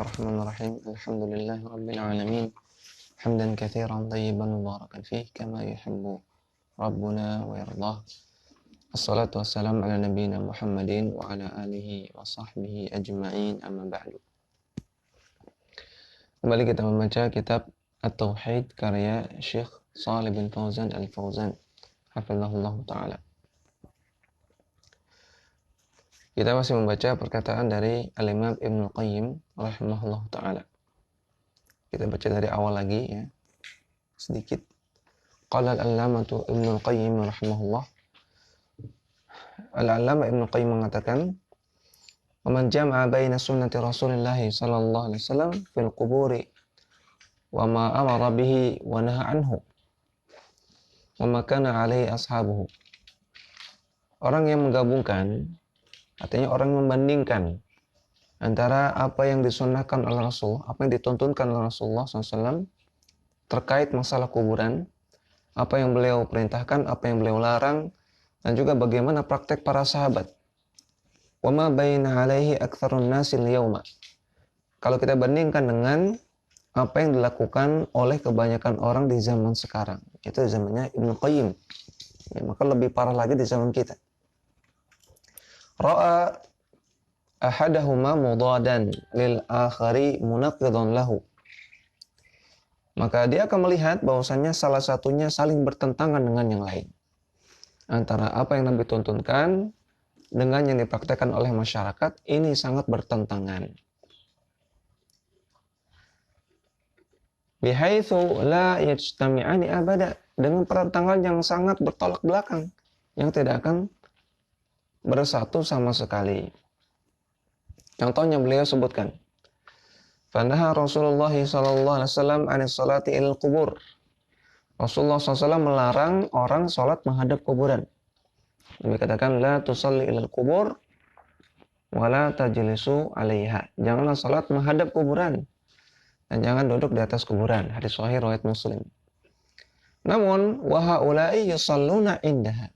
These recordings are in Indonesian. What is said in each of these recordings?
Bismillahirrahmanirrahim. Alhamdulillahirabbil alamin. Hamdan katsiran thayyiban mubarakan fihi kama yuhibbu Rabbuna wa yardah. Assalatu wassalamu ala nabiyyina Muhammadin wa ala alihi wa sahbihi ajma'in, amma ba'du. Kembali kita membaca kitab At-Tauhid karya Syekh Shalih bin Fauzan Al-Fauzan hafizahullah ta'ala. Kita masih membaca perkataan dari Al-Imam Ibnu Qayyim rahimahullah ta'ala. Kita baca dari awal lagi ya, sedikit. Qala al-allamatu Ibnu Qayyim rahimahullah. Al-allamah Ibnu Qayyim mengatakan, "Man jama'a baina sunnati Rasulillah sallallahu alaihi wasallam fil quburi wa ma amara bihi wa naha anhu wa ma kana alaihi ashabuhu." Orang yang menggabungkan, artinya orang yang membandingkan antara apa yang disunnahkan oleh Rasul, apa yang dituntunkan oleh Rasulullah SAW terkait masalah kuburan, apa yang beliau perintahkan, apa yang beliau larang, dan juga bagaimana praktek para sahabat. Wa ma baina alaihi aktsarun nasi al-yauma. Kalau kita bandingkan dengan apa yang dilakukan oleh kebanyakan orang di zaman sekarang, itu zamannya Ibnu Qayyim, ya, maka lebih parah lagi di zaman kita. Ra'a ahadahuma mudadan lil akhari munaqidan lahu. Maka dia akan melihat bahwasannya salah satunya saling bertentangan dengan yang lain. Antara apa yang Nabi tuntunkan dengan yang dipraktekkan oleh masyarakat, ini sangat bertentangan. Bihaitsu la yajtami'ani abada, dengan pertentangan yang sangat bertolak belakang, yang tidak akan bersatu sama sekali. Contohnya beliau sebutkan, "Fanaha Rasulullah sallallahu alaihi wasallam 'anis salati ilal qubur." Rasulullah SAW melarang orang salat menghadap kuburan. Nabi katakan, "La tusalli ilal qubur wa la tajlisu 'alaiha." Janganlah salat menghadap kuburan dan jangan duduk di atas kuburan. Hadis sahih riwayat Muslim. Namun wa haula'i yusalluna indaha.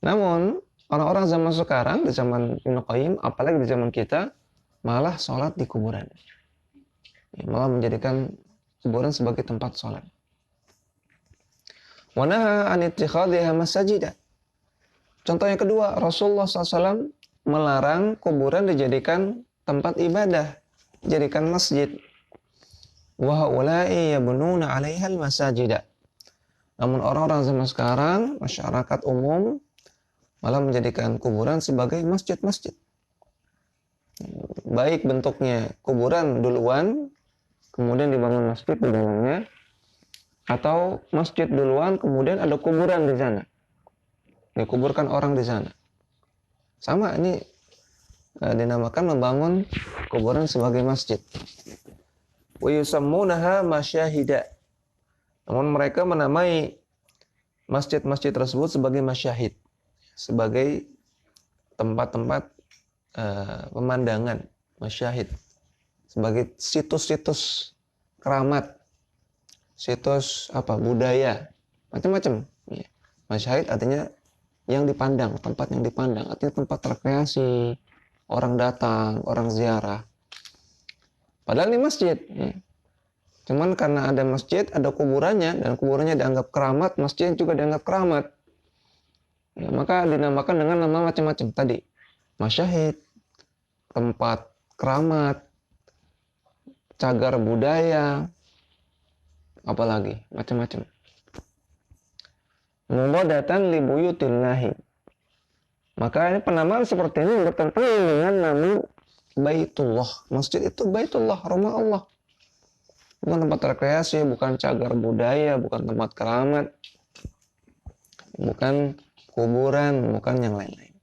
Namun orang-orang zaman sekarang, di zaman Ibnu Qayyim, apalagi di zaman kita, malah sholat di kuburan. Ya, malah menjadikan kuburan sebagai tempat sholat. Wa naha an ittikhadhiha masajida. Contoh yang kedua, Rasulullah SAW melarang kuburan dijadikan tempat ibadah, dijadikan masjid. Wa haula'i yabnuna 'alaiha al-masajida. Namun orang-orang zaman sekarang, masyarakat umum, malah menjadikan kuburan sebagai masjid-masjid. Baik bentuknya kuburan duluan, kemudian dibangun masjid di dalamnya, atau masjid duluan, kemudian ada kuburan di sana. Dikuburkan orang di sana. Sama, ini dinamakan membangun kuburan sebagai masjid. Wa yusammunaha masyahida. Namun mereka menamai masjid-masjid tersebut sebagai masyahid, sebagai tempat-tempat pemandangan, masyahid, sebagai situs-situs keramat, situs budaya, macam-macam. Ya. Masyahid artinya yang dipandang, tempat yang dipandang, artinya tempat rekreasi, orang datang, orang ziarah. Padahal ini masjid. Ya. Cuman karena ada masjid, ada kuburannya, dan kuburannya dianggap keramat, masjid juga dianggap keramat. Ya, maka dinamakan dengan nama macam-macam tadi. Masyahid, tempat keramat, cagar budaya, apalagi macam-macam. Mubadatan li buyutillahi. Maka ini penamaan seperti ini bertentangan dengan nama Baitullah. Masjid itu Baitullah, rumah Allah. Bukan tempat rekreasi, bukan cagar budaya, bukan tempat keramat, bukan kuburan, bukan yang lain-lain.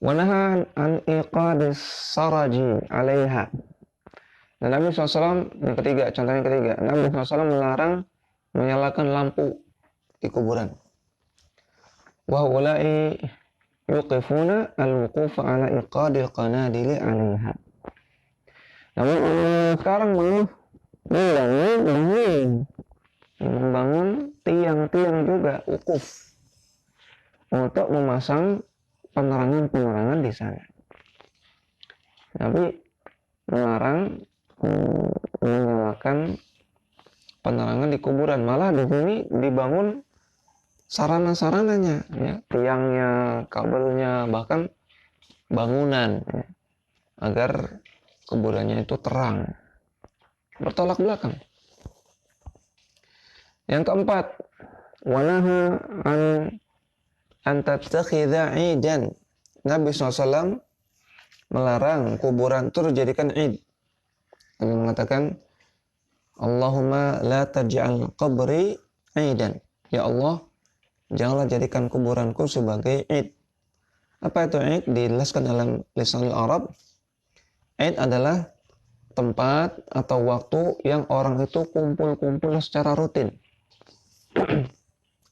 Wa naha an iqadis saraji 'alaiha. Dan Nabi SAW, yang ketiga, contohnya yang ketiga, Nabi SAW melarang menyalakan lampu di kuburan. Wa ulai yuqifuna al-wuqufa 'ala iqadil qanadili 'alaiha. Namun sekarang membangun tiang-tiang juga wukuf untuk memasang penerangan-penerangan di sana. Tapi melarang menyalakan penerangan di kuburan. Malah di sini dibangun sarana-sarananya, ya, tiangnya, kabelnya, bahkan bangunan, ya, agar kuburannya itu terang. Bertolak belakang. Yang keempat, wanaha an tattakhidha 'idan. Nabi SAW melarang kuburan itu dijadikan id. Nabi mengatakan, Allahumma la taj'al qabri 'idan. Ya Allah, janganlah jadikan kuburanku sebagai id. Apa itu id? Dijelaskan dalam lisan Arab. Id adalah tempat atau waktu yang orang itu kumpul-kumpul secara rutin.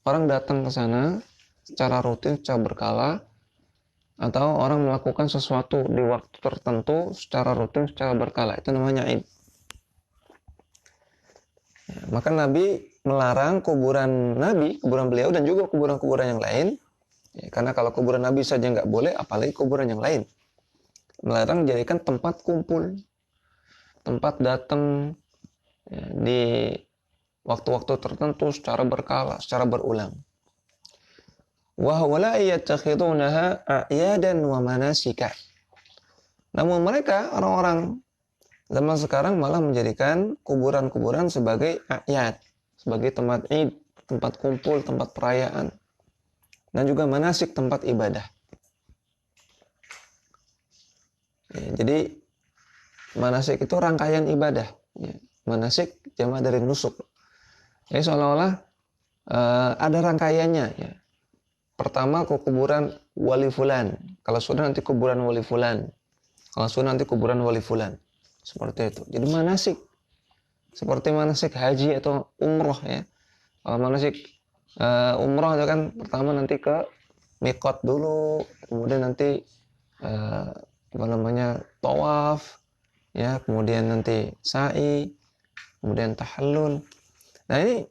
Orang datang ke sana secara rutin, secara berkala, atau orang melakukan sesuatu di waktu tertentu secara rutin, secara berkala. Itu namanya id. Ya, maka Nabi melarang kuburan Nabi, kuburan beliau, dan juga kuburan-kuburan yang lain. Ya, karena kalau kuburan Nabi saja nggak boleh, apalagi kuburan yang lain. Melarang dijadikan tempat kumpul, tempat datang, ya, di waktu-waktu tertentu secara berkala, secara berulang. Wa haula yattakhidunaha a'yadan wa manasika. Namun mereka, orang-orang zaman sekarang, malah menjadikan kuburan-kuburan sebagai a'yad, sebagai tempat id, tempat kumpul, tempat perayaan, dan juga manasik, tempat ibadah. Ya, jadi manasik itu rangkaian ibadah. Ya, manasik jamak dari nusuk. Jadi seolah-olah ada rangkaiannya. Ya. Pertama ke kuburan wali fulan. Kalau sudah nanti kuburan wali fulan. Kalau sudah nanti kuburan wali fulan. Seperti itu. Jadi manasik. Seperti manasik haji atau umroh, ya. Kalau manasik umroh itu kan pertama nanti ke miqat dulu, kemudian nanti tawaf, ya, kemudian nanti sa'i, kemudian tahallul. Nah, ini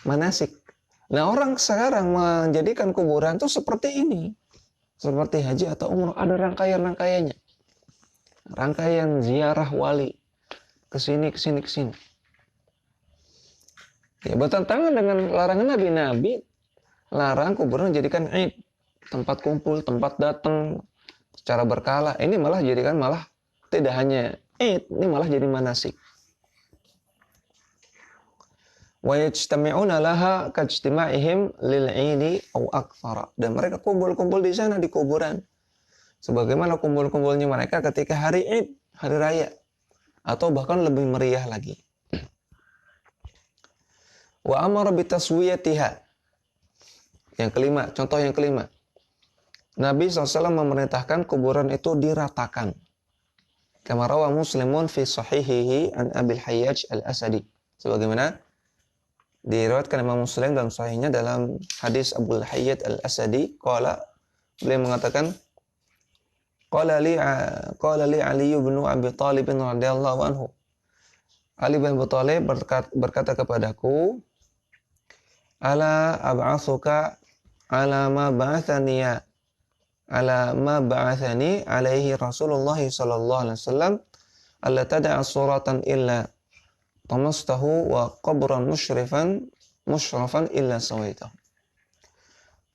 manasik. Nah, orang sekarang menjadikan kuburan itu seperti ini. Seperti haji atau umroh, ada rangkaian-rangkaiannya. Rangkaian ziarah wali. Kesini, kesini, kesini. Ya, bertentangan dengan larangan Nabi. Nabi larang kuburan dijadikan id. Tempat kumpul, tempat datang secara berkala. Ini malah jadikan malah tidak hanya id, ini malah jadi manasik. Wa yajtami'una laha kajtima'ihim lil'idi au akthara. Dan mereka kumpul-kumpul di sana di kuburan. Sebagaimana kumpul-kumpulnya mereka ketika hari Id, hari raya, atau bahkan lebih meriah lagi. Wa amara bitaswiyatiha. Yang kelima, contoh yang kelima. Nabi SAW memerintahkan kuburan itu diratakan. Kama rawa Muslimun fi sahihihi an Abil Hayyaj al-Asadi. Sebagaimana diriwayatkan Imam Muslim dalam sahihnya dalam hadis Abu Hayyaj al-Asadi, beliau mengatakan, qala li Ali bin Abi Thalib radhiyallahu anhu. Ali bin Abi Thalib berkata kepadaku, ala ab'atsuka ala ma ba'athani alaihi Rasulullah sallallahu alaihi wasallam alla tad'a suratan illa tamastahu wa qabran musyrafan illa sawaitahu.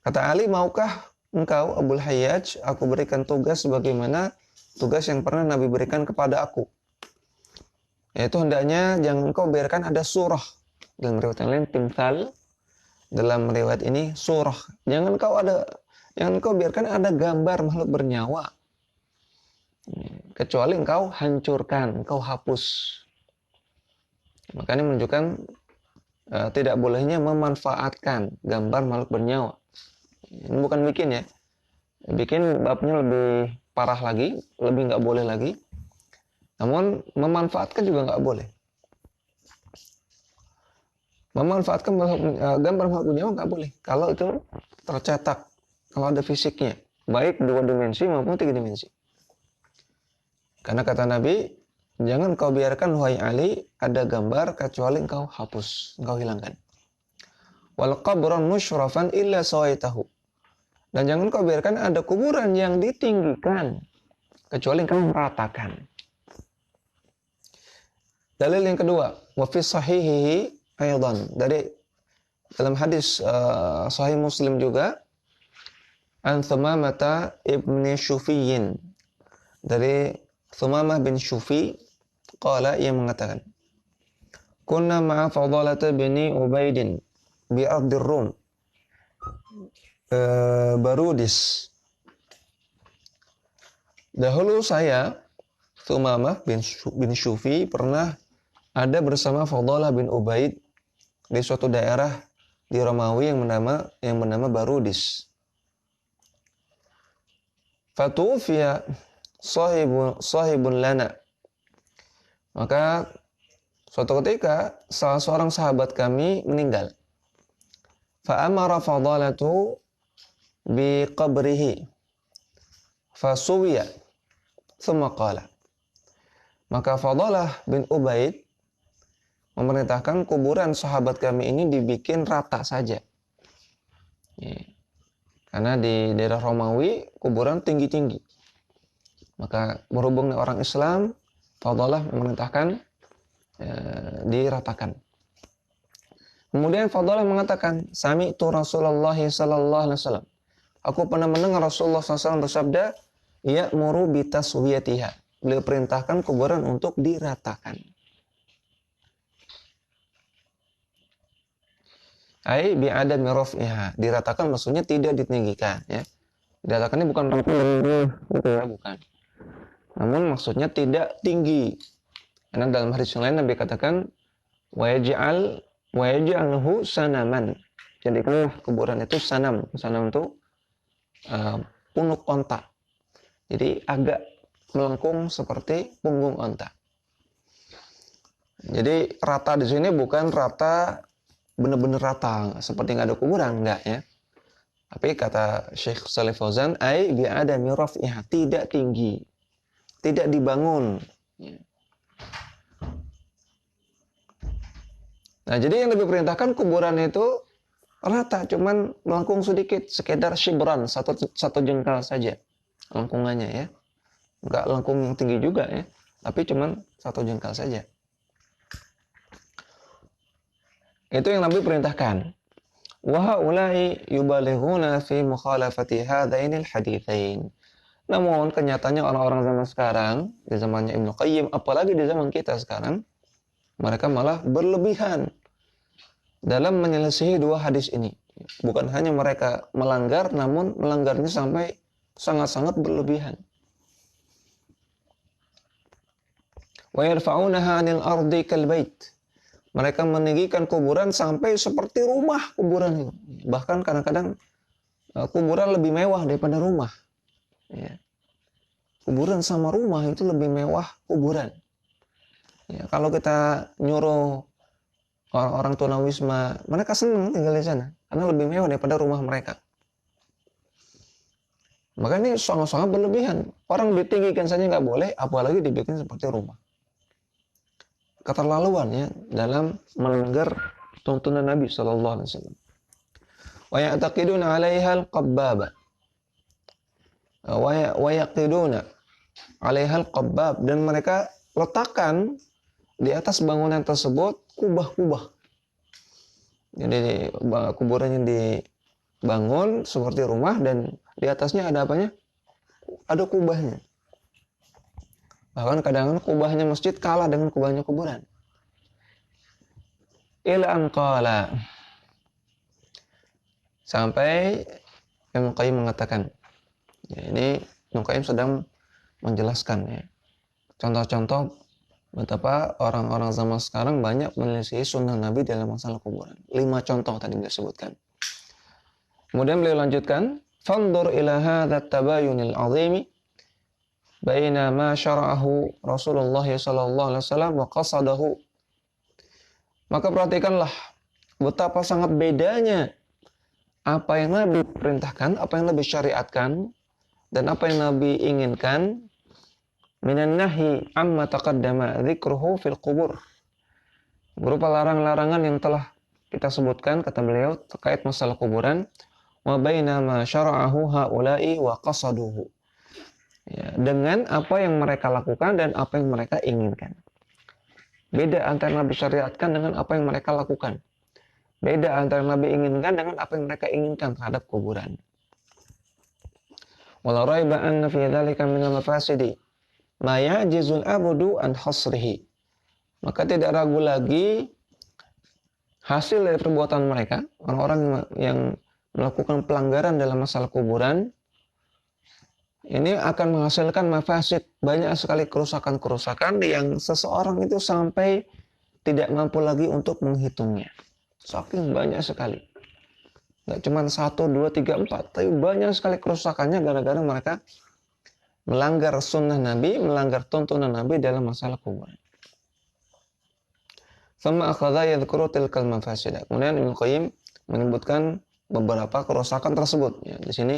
Kata Ali, maukah engkau Abul Hayyaj aku berikan tugas sebagaimana tugas yang pernah Nabi berikan kepada aku, yaitu hendaknya jangan engkau biarkan ada surah. Dalam riwayat yang lain timsal, dalam riwayat ini surah. Jangan engkau biarkan ada gambar makhluk bernyawa, kecuali engkau hancurkan, engkau hapus. Makanya menunjukkan tidak bolehnya memanfaatkan gambar makhluk bernyawa. Ini bukan bikin, ya. Bikin babnya lebih parah lagi, lebih nggak boleh lagi. Namun memanfaatkan juga nggak boleh. Memanfaatkan gambar makhluk bernyawa nggak boleh. Kalau itu tercetak, kalau ada fisiknya, baik 2 dimensi maupun 3 dimensi. Karena kata Nabi, jangan kau biarkan, wahai Ali, ada gambar kecuali engkau hapus, engkau hilangkan. Wal qabran musyrafan illa sawaitahu. Dan jangan kau biarkan ada kuburan yang ditinggikan kecuali engkau meratakan. Dalil yang kedua, wa fi sahihihi aidan, dari dalam hadis sahih Muslim juga, an Thumamah ibni Syufiyyin, dari Thumamah bin Syufi, qala, ia mengatakan, kunna ma'a Fadalah bin Ubaidin bi ardir Rum, Barudis. Dahulu saya, Thumamah bin Syufi, pernah ada bersama Fadalah bin Ubaid di suatu daerah di Romawi yang bernama Barudis. Fatufiya sahibun lana. Maka suatu ketika salah seorang sahabat kami meninggal. Fa'amara Fadalatu bi qabrihi fasuwiya thumma qala. Maka Fadalah bin Ubaid memerintahkan kuburan sahabat kami ini dibikin rata saja. Karena di daerah Romawi kuburan tinggi-tinggi. Maka berhubung orang Islam, Fadalah memerintahkan diratakan. Kemudian Fadalah mengatakan, sami'tu Rasulullah sallallahu alaihi wasallam. Aku pernah mendengar Rasulullah SAW bersabda, ya'muru bitaswiyatiha. Beliau perintahkan kuburan untuk diratakan. Ai bi'adami raf'iha. Diratakan maksudnya tidak ditinggikan, ya. Diratakan ini bukan gitu ya, bukan. Namun maksudnya tidak tinggi. Karena dalam hadis yang lain Nabi katakan wa yaj'alhu sanaman. Jadi kalau kuburan itu sanam. Sanam itu punuk onta. Jadi agak melengkung seperti punggung onta. Jadi rata di sini bukan rata benar-benar rata seperti nggak ada kuburan, enggak ya. Tapi kata Syekh Shalih Fauzan, ai bi'adami raf'iha, tidak tinggi, tidak dibangun. Nah, jadi yang lebih perintahkan kuburan itu rata, cuman melengkung sedikit, sekedar shibran, satu jengkal saja lengkungannya ya. Enggak lengkung yang tinggi juga ya, tapi cuman satu jengkal saja. Itu yang Nabi perintahkan. Wa haula'i yubalighuna fi mukhalafati hadainil haditsain. Namun kenyataannya orang-orang zaman sekarang, di zamannya Ibnu Qayyim, apalagi di zaman kita sekarang, mereka malah berlebihan dalam menyelesaikan dua hadis ini. Bukan hanya mereka melanggar, namun melanggarnya sampai sangat-sangat berlebihan. Wa yarfa'unaha 'anil ardi kal bait. Mereka meninggikan kuburan sampai seperti rumah kuburan itu. Bahkan kadang-kadang kuburan lebih mewah daripada rumah. Ya. Kuburan sama rumah itu lebih mewah kuburan. Ya, kalau kita nyuruh orang-orang tunawisma, mereka senang tinggal di sana karena lebih mewah daripada rumah mereka. Maka ini sangat-sangat berlebihan. Orang ditinggikan saja nggak boleh, apalagi dibikin seperti rumah. Keterlaluan ya dalam melanggar tuntunan Nabi sallallahu alaihi wasallam. Wa ya'taqiduna 'alaiha al-qabbab. Wa yaqiduna 'alaiha al-qabbab, dan mereka letakkan di atas bangunan tersebut kubah-kubah. Jadi kuburannya dibangun seperti rumah dan di atasnya ada apanya? Ada kubahnya. Bahkan kadang-kadang kubahnya masjid kalah dengan kubahnya kuburan. Ila an qala, sampai Ibnu Qayyim mengatakan, ya, ini Ibnu Qayyim sedang menjelaskan ya, contoh-contoh betapa orang-orang zaman sekarang banyak menyelesaikan sunnah Nabi dalam masalah kuburan. 5 contoh tadi beliau sebutkan. Kemudian beliau lanjutkan, fandur ila hadha tabayunil azimi baina ma syara'ahu Rasulullah sallallahu alaihi wasallam wa qasadahu. Maka perhatikanlah betapa sangat bedanya apa yang Nabi perintahkan, apa yang Nabi syariatkan, dan apa yang Nabi inginkan minan nahi amma taqaddama dzikruhu fil qubur, berupa larangan-larangan yang telah kita sebutkan kata beliau terkait masalah kuburan, wa baina ma syara'ahu haula'i wa qasaduhu, ya, dengan apa yang mereka lakukan dan apa yang mereka inginkan. Beda antara Nabi syariatkan dengan apa yang mereka lakukan. Beda antara Nabi inginkan dengan apa yang mereka inginkan terhadap kuburan. Wala raiba anna fi dzalika min al-mafasidi ma ya'jizul abdu an hasrihi. Maka tidak ragu lagi hasil dari perbuatan mereka, orang-orang yang melakukan pelanggaran dalam masalah kuburan, ini akan menghasilkan mafasid, banyak sekali kerusakan-kerusakan yang seseorang itu sampai tidak mampu lagi untuk menghitungnya. Saking banyak sekali. Nggak cuma 1, 2, 3, 4, tapi banyak sekali kerusakannya gara-gara mereka melanggar sunnah Nabi, melanggar tuntunan Nabi dalam masalah kuburan. Thumma akhadha yadhkuru tilkal mafasidah. Kemudian Ibnu Qayyim menyebutkan beberapa kerusakan tersebut. Ya, di sini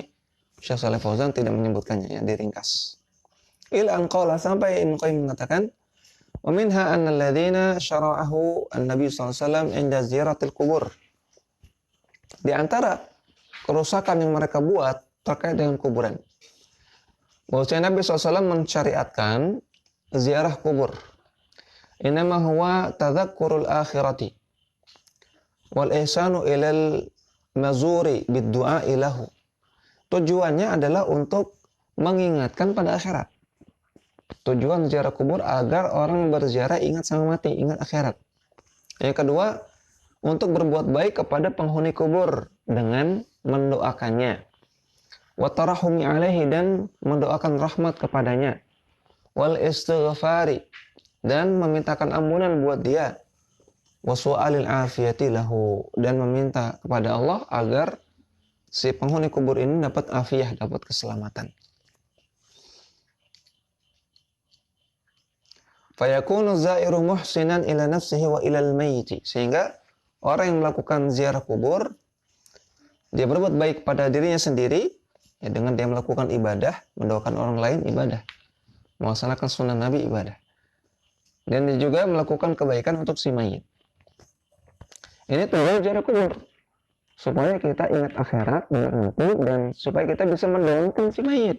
Syekh Shalih Fauzan tidak menyebutkannya, ya, diringkas. Ila an qala, sampai Ibnu Qayyim mengatakan, wa minha anna alladziina syara'ahu an-nabi sallallahu alaihi wasallam inda ziyaratil qubur. Di antara kerusakan yang mereka buat terkait dengan kuburan, bahwasanya Nabi SAW mensyariatkan ziarah kubur. Innama huwa tadhakkurul akhirati wal ihsanu ilal mazuri bid-du'a ilahu. Tujuannya adalah untuk mengingatkan pada akhirat. Tujuan ziarah kubur agar orang berziarah ingat sama mati, ingat akhirat. Yang kedua, untuk berbuat baik kepada penghuni kubur dengan mendoakannya. Wa tarahumi alaihi, dan mendoakan rahmat kepadanya. Wal istighfari, dan memintakan ampunan buat dia. Wa su'alil afiyati lahu, dan meminta kepada Allah agar si penghuni kubur ini dapat afiyah, dapat keselamatan. Fayakunu zairu muhsinan ila nafsihi wa ilal mayyiti, sehingga orang yang melakukan ziarah kubur, dia berbuat baik pada dirinya sendiri, ya, dengan dia melakukan ibadah, mendoakan orang lain ibadah, melaksanakan sunnah Nabi ibadah, dan dia juga melakukan kebaikan untuk si mayit. Ini tujuan ziarah kubur, supaya kita ingat akhirat, ingat mati, dan supaya kita bisa mendoakan si mayit.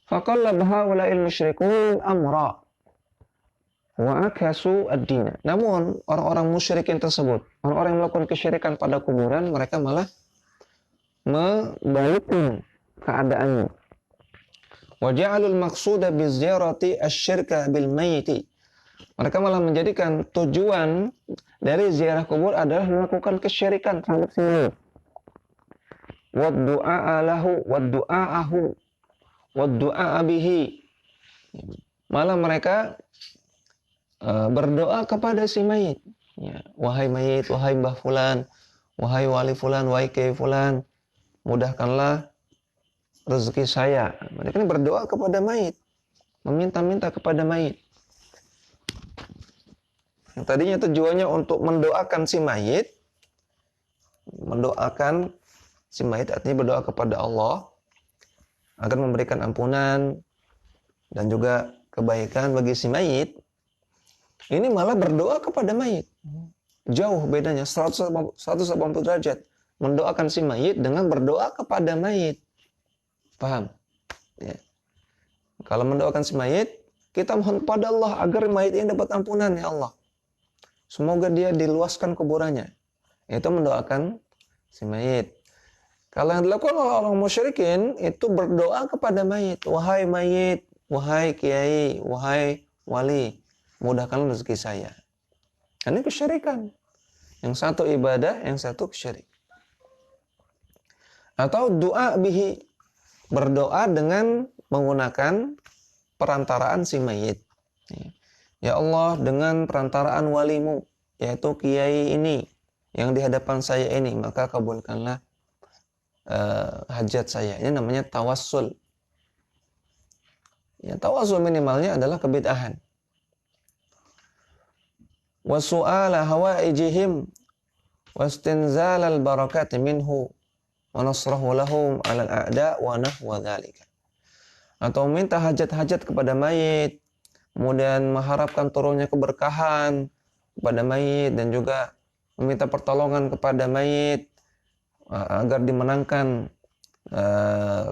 Faqallab haula'il musyrikun amra wa akhasu ad-din. Namun orang-orang musyrikin tersebut, orang-orang yang melakukan kesyirikan pada kuburan, mereka malah membalikkan keadaannya. Wa ja'alul maqsuda biziyarati asy-syirka bil mayyit. Mereka malah menjadikan tujuan dari ziarah kubur adalah melakukan kesyirikan terhadap si mayit. Wa du'a lahu wa du'aahu wa du'a bihi. Malah mereka berdoa kepada si mayit. Ya, wahai mayit, wahai mbah fulan, wahai wali fulan, wahai kiai fulan, mudahkanlah rezeki saya. Mereka ini berdoa kepada mayit, meminta-minta kepada mayit. Yang tadinya tujuannya untuk mendoakan si mayit, artinya berdoa kepada Allah agar memberikan ampunan dan juga kebaikan bagi si mayit. Ini malah berdoa kepada mayit. Jauh bedanya, 180 derajat. Mendoakan si mayit dengan berdoa kepada mayit. Paham? Ya. Kalau mendoakan si mayit, kita mohon pada Allah agar mayit ini dapat ampunan, ya Allah. Semoga dia diluaskan kuburannya. Itu mendoakan si mayit. Kalau yang dilakukan oleh orang musyrikin, itu berdoa kepada mayit. Wahai mayit, wahai kiai, wahai wali, mudahkan rezeki saya. Ini kesyirikan. Yang satu ibadah, yang satu syirik. Atau doa bihi, berdoa dengan menggunakan perantaraan si mayit. Ya Allah, dengan perantaraan walimu, yaitu kiai ini, yang di hadapan saya ini, maka kabulkanlah hajat saya. Ini namanya tawassul. Ya, tawassul minimalnya adalah kebid'ahan. Wa su'ala hawaijihim wastinzal al-barakat minhu wa nasrahu lahum 'ala al-a'da wa nahwa dzalika. Atau minta hajat-hajat kepada mayit, kemudian mengharapkan turunnya keberkahan kepada mayit, dan juga meminta pertolongan kepada mayit agar dimenangkan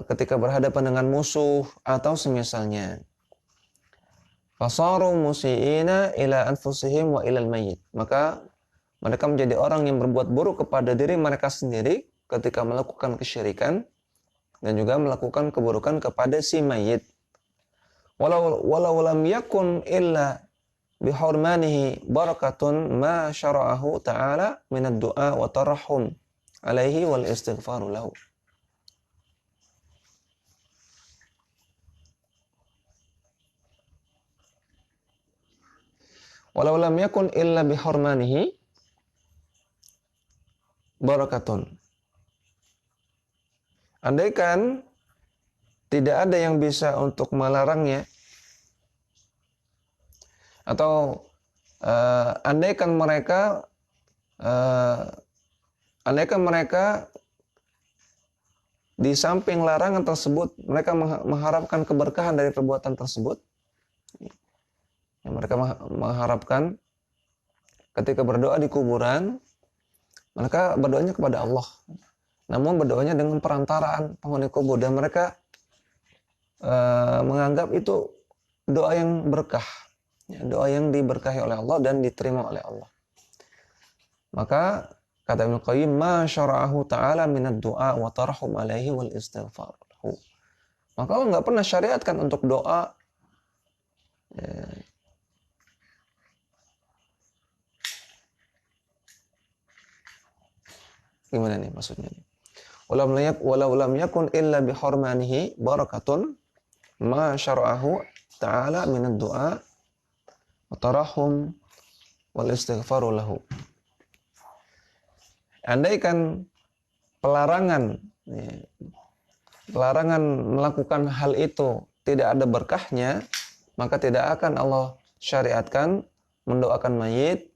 ketika berhadapan dengan musuh atau semisalnya. fasaru musiina ila anfusihim wa ilal mayyit. Maka mereka menjadi orang yang berbuat buruk kepada diri mereka sendiri ketika melakukan kesyirikan dan juga melakukan keburukan kepada si mayit. Walau lam yakun illa bihurmanihi barakatun ma syara'ahu ta'ala minad du'a wa tarahhum alaihi wal istighfaru lahu. Walau lam yakun illa bihurmanihi barakatun. Andaikan tidak ada yang bisa untuk melarangnya, atau andaikan mereka di samping larangan tersebut mereka mengharapkan keberkahan dari perbuatan tersebut, yang mereka mengharapkan ketika berdoa di kuburan, mereka berdoanya kepada Allah. Namun berdoanya dengan perantaraan penghuni kubur, dan mereka menganggap itu doa yang berkah, doa yang diberkahi oleh Allah dan diterima oleh Allah. Maka kata Ibnu Qayyim, ma syara'ahu ta'ala minad du'a wa tarhum alaihi wal istighfar. Maka Allah nggak pernah syariatkan untuk doa gimana nih maksudnya? Walau lam yakun illa bihurmanihi barakatun ma syara'ahu ta'ala minad du'a wa tarahum wal istighfaru lahu. Andaikan pelarangan melakukan hal itu tidak ada berkahnya, maka tidak akan Allah syariatkan mendoakan mayit,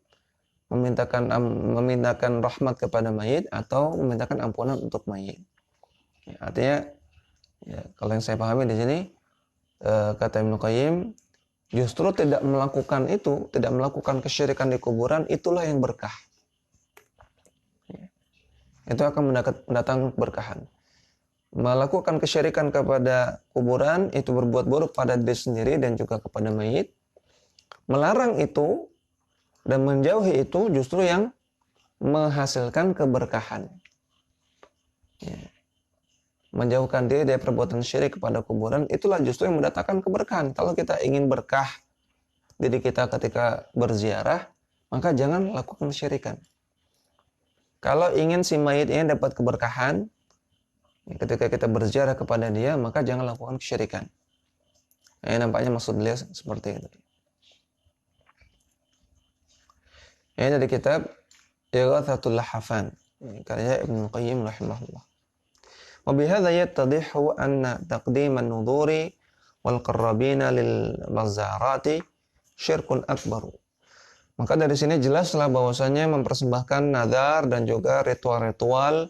memintakan rahmat kepada mayit atau memintakan ampunan untuk mayit. Artinya, kalau yang saya pahami di sini, kata Ibnu Qayyim, justru tidak melakukan itu, tidak melakukan kesyirikan di kuburan, itulah yang berkah. Itu akan mendatangkan keberkahan. Melakukan kesyirikan kepada kuburan itu berbuat buruk pada diri sendiri dan juga kepada mayit. Melarang itu dan menjauhi itu justru yang menghasilkan keberkahan. Menjauhkan diri dari perbuatan syirik kepada kuburan, itulah justru yang mendatangkan keberkahan. Kalau kita ingin berkah diri kita ketika berziarah, maka jangan lakukan kesyirikan. Kalau ingin si mayit ini dapat keberkahan ketika kita berziarah kepada dia, maka jangan lakukan kesyirikan. Nampaknya maksud beliau seperti itu. Ini dari kitab Ighathatul Lahafan, karya Ibnu Qayyim rahimahullah. Wa bihadza yattadihu anna taqdim an-nuduri wal qarrabina lil mazarati syirkun akbar. Maka dari sini jelaslah bahwasanya mempersembahkan nadar dan juga ritual-ritual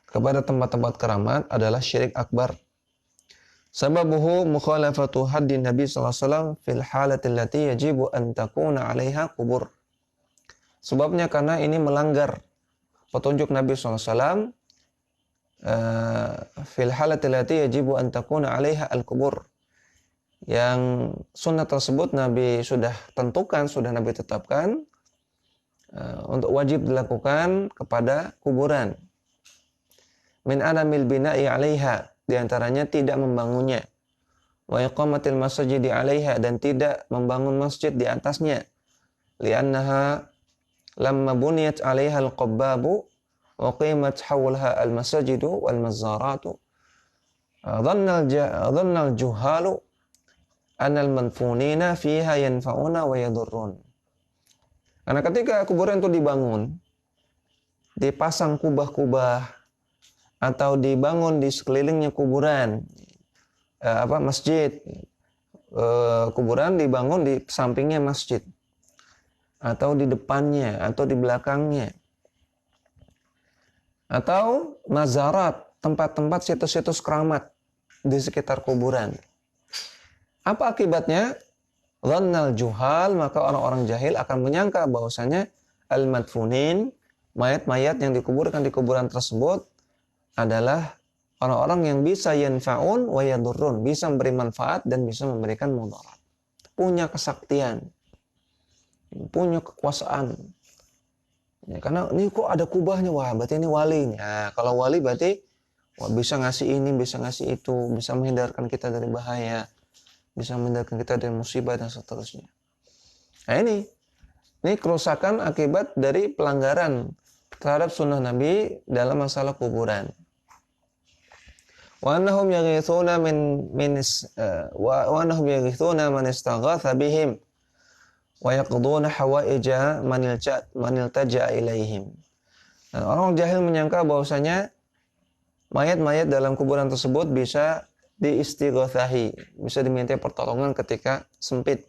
kepada tempat-tempat keramat adalah syirik akbar. Sababuhu mukhalafatu haddin Nabi sallallahu alaihi wasallam fil halati allati yajibu an takuna 'alaiha qubur. Sebabnya karena ini melanggar petunjuk Nabi SAW fil halati allati yajibu an takuna 'alaiha al-qubur. Yang sunnah tersebut Nabi sudah tentukan, sudah Nabi tetapkan untuk wajib dilakukan kepada kuburan. Min anamil bina'i 'alaiha, di antaranya tidak membangunnya. Wa iqamatil masjidi 'alaiha, dan tidak membangun masjid di atasnya. Li'annaha lamma buniyat 'alaiha al-qabbabu wa qimat hawlaha al-masajidu wal mazaratu. Dhanna al-juhalu anal manfunina fiha yanfa'una wa yadurrun. Karena ketika kuburan itu dibangun, dipasang kubah-kubah atau dibangun di sekelilingnya kuburan, masjid, kuburan dibangun di sampingnya masjid, atau di depannya, atau di belakangnya, atau mazarat, tempat-tempat situs-situs keramat di sekitar kuburan. Apa akibatnya? Dhannal juhal, maka orang-orang jahil akan menyangka bahwasanya al-madfunin, mayat-mayat yang dikuburkan di kuburan tersebut adalah orang-orang yang bisa yanfa'un wa yadurrun, bisa memberi manfaat dan bisa memberikan mudarat. punya kesaktian, punya kekuasaan. Ya, karena ini kok ada kubahnya, wah berarti ini wali. Nah, kalau wali berarti wah, bisa ngasih ini, bisa ngasih itu, bisa menghindarkan kita dari bahaya, bisa menghindarkan kita dari musibah dan seterusnya. Nah ini kerusakan akibat dari pelanggaran terhadap sunnah Nabi dalam masalah kuburan. Wa annahum yaghithuna wa annahum yaghithuna man istaghatha bihim wa yaqduna hawaija man iltaja ilaihim. Dan orang jahil menyangka bahwasanya mayat-mayat dalam kuburan tersebut bisa diistighathahi, bisa diminta pertolongan ketika sempit,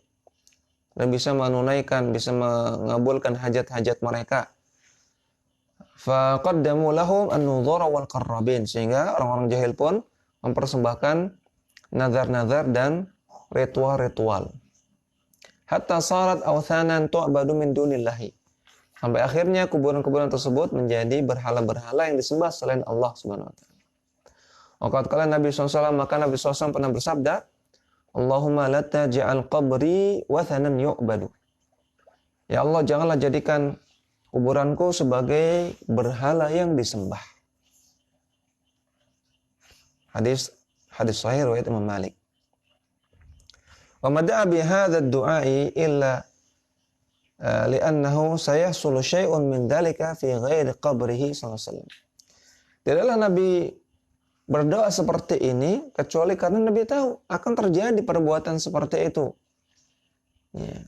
dan bisa menunaikan, bisa mengabulkan hajat-hajat mereka. Faqaddamu lahum an-nudhara wal qarrabin, sehingga orang-orang jahil pun mempersembahkan nazar-nazar dan ritual-ritual. Hatta sarat awthanan tu'badu min dunillahi, sampai akhirnya kuburan-kuburan tersebut menjadi berhala-berhala yang disembah selain Allah Subhanahu wa taala. Waqad qala Nabi SAW, maka Nabi SAW pernah bersabda, Allahumma la taj'al qabri wathanan yu'badu. Ya Allah, janganlah jadikan kuburanku sebagai berhala yang disembah. Hadis sahih riwayat Imam Malik. Wa mada'a bi hadha ad-du'a'i illa li'annahu sayahsulu syai'un min dhalika fi ghairi qabrihi sallallahu alaihi wasallam. Tidaklah Nabi berdoa seperti ini kecuali karena Nabi tahu akan terjadi perbuatan seperti itu. Ya.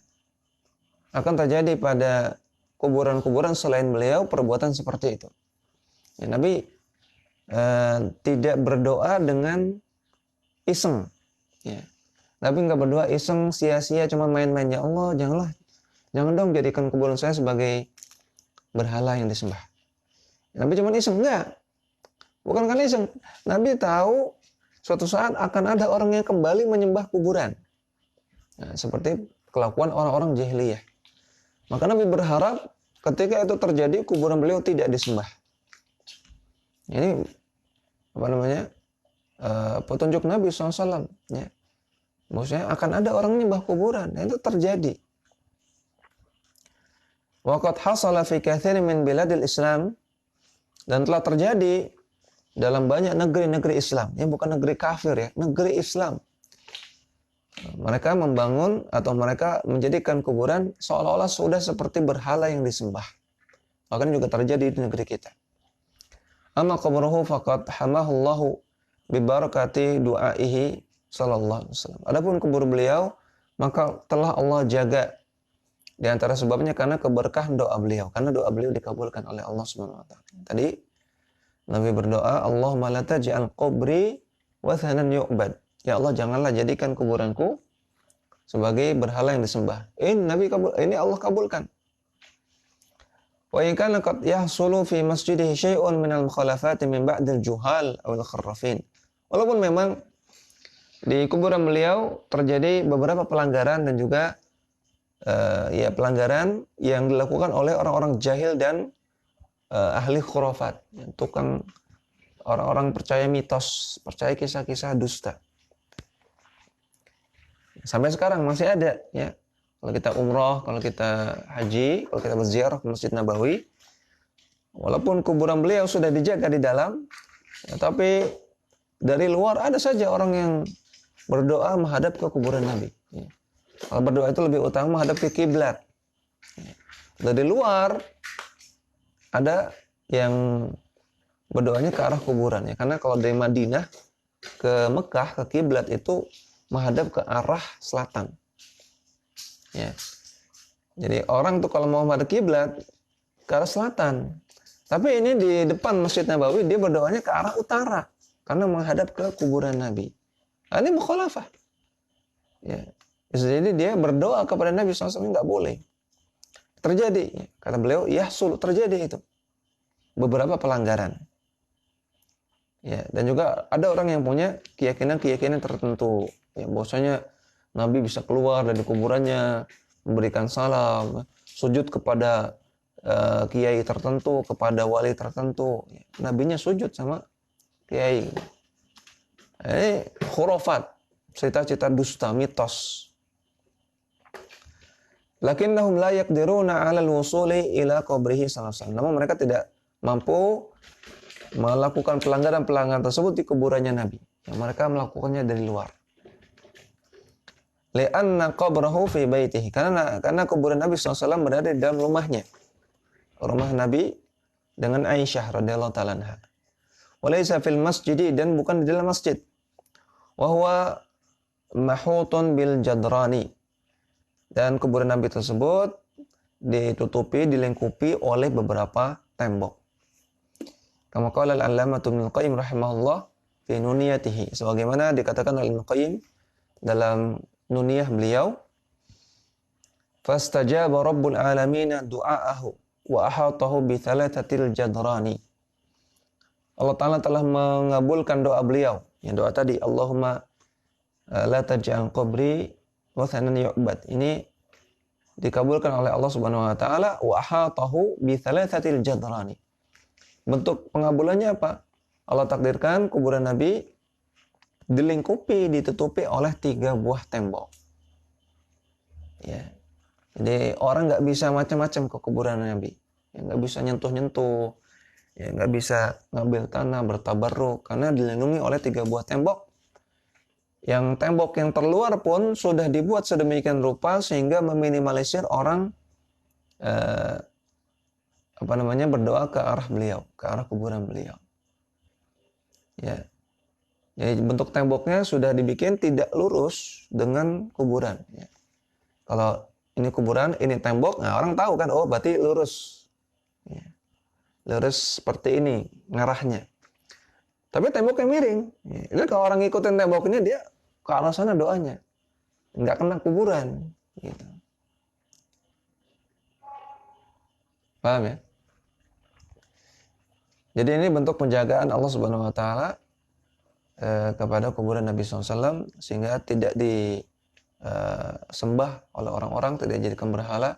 Akan terjadi pada kuburan-kuburan selain beliau perbuatan seperti itu. Ya, Nabi tidak berdoa dengan iseng. Ya. Nabi nggak berdoa iseng sia-sia cuma main-main. Ya Allah, jangan dong jadikan kuburan saya sebagai berhala yang disembah. Nabi cuma iseng, enggak. Bukan karena iseng. Nabi tahu suatu saat akan ada orang yang kembali menyembah kuburan. Nah, seperti kelakuan orang-orang jahiliyah. Maka Nabi berharap ketika itu terjadi kuburan beliau tidak disembah. Ini petunjuk Nabi SAW. Ya. Maksudnya akan ada orang menyembah kuburan. Nah, itu terjadi. Waqad hasala fi katsirin min biladil Islam, dan telah terjadi dalam banyak negeri-negeri Islam. Ya, bukan negeri kafir ya, negeri Islam. Mereka membangun atau mereka menjadikan kuburan seolah-olah sudah seperti berhala yang disembah. Bahkan juga terjadi di negeri kita. Amma qabruhu faqad hamahullahu bi barakati du'aihi sallallahu alaihi wasallam. Adapun kubur beliau maka telah Allah jaga, di antara sebabnya karena keberkahan doa beliau, karena doa beliau dikabulkan oleh Allah Subhanahu wa taala. Tadi Nabi berdoa, Allahumma la taj'al qabri wathanan yu'bad. Ya Allah, janganlah jadikan kuburanku sebagai berhala yang disembah. Ini Allah kabulkan. Wa in kana qad yahsulu fi masjidihi syai'un min al-mukhalafati min ba'dil juhal aw al-kharrafin. Walaupun memang di kuburan beliau terjadi beberapa pelanggaran dan juga pelanggaran yang dilakukan oleh orang-orang jahil dan ahli khurafat, tukang orang-orang percaya mitos, percaya kisah-kisah dusta. Sampai sekarang masih ada ya. Kalau kita umroh, kalau kita haji, kalau kita berziarah ke Masjid Nabawi, walaupun kuburan beliau sudah dijaga di dalam, ya, tapi dari luar ada saja orang yang berdoa menghadap ke kuburan Nabi. Ya. Kalau berdoa itu lebih utama menghadap ke kiblat. Ya. Dari luar ada yang berdoanya ke arah kuburan ya, karena kalau dari Madinah ke Mekah ke kiblat itu menghadap ke arah selatan. Ya. Jadi orang tuh kalau mau menghadap kiblat ke arah selatan. Tapi ini di depan Masjid Nabawi dia berdoanya ke arah utara karena menghadap ke kuburan Nabi. Nah, ini mukhalafah. Ya. Jadi dia berdoa kepada Nabi SAW nggak boleh. Terjadi, kata beliau, terjadi itu. Beberapa pelanggaran. Ya, dan juga ada orang yang punya keyakinan-keyakinan tertentu. Ya, bahwasanya Nabi bisa keluar dari kuburannya, memberikan salam, sujud kepada kiai tertentu, kepada wali tertentu. Ya, Nabinya sujud sama kiai. Ini khurafat, cita-cita dusta, mitos. Lakinnahum la yaqdiruna 'ala al-wusuli ila qabrihi sallallahu alaihi wasallam. Namun mereka tidak mampu melakukan pelanggaran-pelanggaran tersebut di kuburannya Nabi. Yang mereka melakukannya dari luar. Li'anna qabrahu fi baitihi. Karena kuburan Nabi SAW berada di dalam rumahnya. Rumah Nabi dengan Aisyah radhiyallahu ta'ala anha. Walaysa fil masjidi, dan bukan di dalam masjid. Wa huwa mahutun bil jadrani. Dan kuburan Nabi tersebut ditutupi, dilengkupi oleh beberapa tembok. Kama qala al-allamah Ibnu Qayyim rahimahullah fi nuniyatihi. Sebagaimana dikatakan oleh Ibnu Qayyim dalam nuniyah beliau, fastajaba rabbul alamin du'aahu wa ahatahu bi thalathatil jadrani. Allah Ta'ala telah mengabulkan doa beliau. Yang doa tadi, Allahumma la taj'al qabri wathanan yu'bad. Ini dikabulkan oleh Allah Subhanahu wa taala, wa ahatahu bi thalathatil jadrani. Bentuk pengabulannya apa? Allah takdirkan kuburan Nabi dilingkupi, ditutupi oleh 3 buah tembok. Ya. Jadi orang nggak bisa macam-macam ke kuburan Nabi. Ya, nggak bisa nyentuh-nyentuh. Ya, nggak bisa ngambil tanah, bertabarruk, karena dilindungi oleh 3 buah tembok. Yang tembok yang terluar pun sudah dibuat sedemikian rupa sehingga meminimalisir orang berdoa ke arah beliau, ke arah kuburan beliau. Ya. Jadi bentuk temboknya sudah dibikin tidak lurus dengan kuburan. Ya. Kalau ini kuburan, ini tembok, nah orang tahu kan, oh berarti lurus. Ya. Lurus seperti ini ngarahnya. Tapi temboknya miring. Ya. Jadi kalau orang ngikutin tembok ini, dia ke arah sana doanya. Nggak kena kuburan. Gitu. Paham ya? Jadi ini bentuk penjagaan Allah Subhanahu wa taala kepada kuburan Nabi SAW, sehingga tidak disembah oleh orang-orang, tidak dijadikan berhala,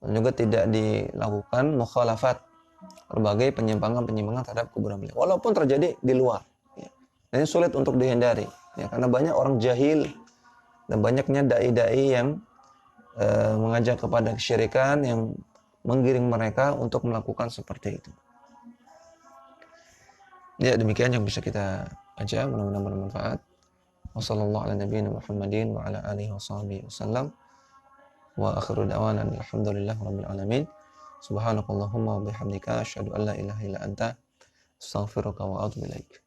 dan juga tidak dilakukan mukhalafat, berbagai penyimpangan-penyimpangan terhadap kuburan beliau, walaupun terjadi di luar. Ya. Dan ini sulit untuk dihindari, ya, karena banyak orang jahil dan banyaknya dai-dai yang mengajak kepada kesyirikan yang menggiring mereka untuk melakukan seperti itu. Ya, demikian yang bisa kita baca, mudah-mudahan bermanfaat. Wassallallahu ala nabiyina Muhammadin wa ala alihi washabihi wasallam. Wa akhiru da'wana alhamdulillahi rabbil alamin. Subhanakallahumma wa bihamdika asyhadu an la ilaha illa anta astaghfiruka wa atubu ilaik.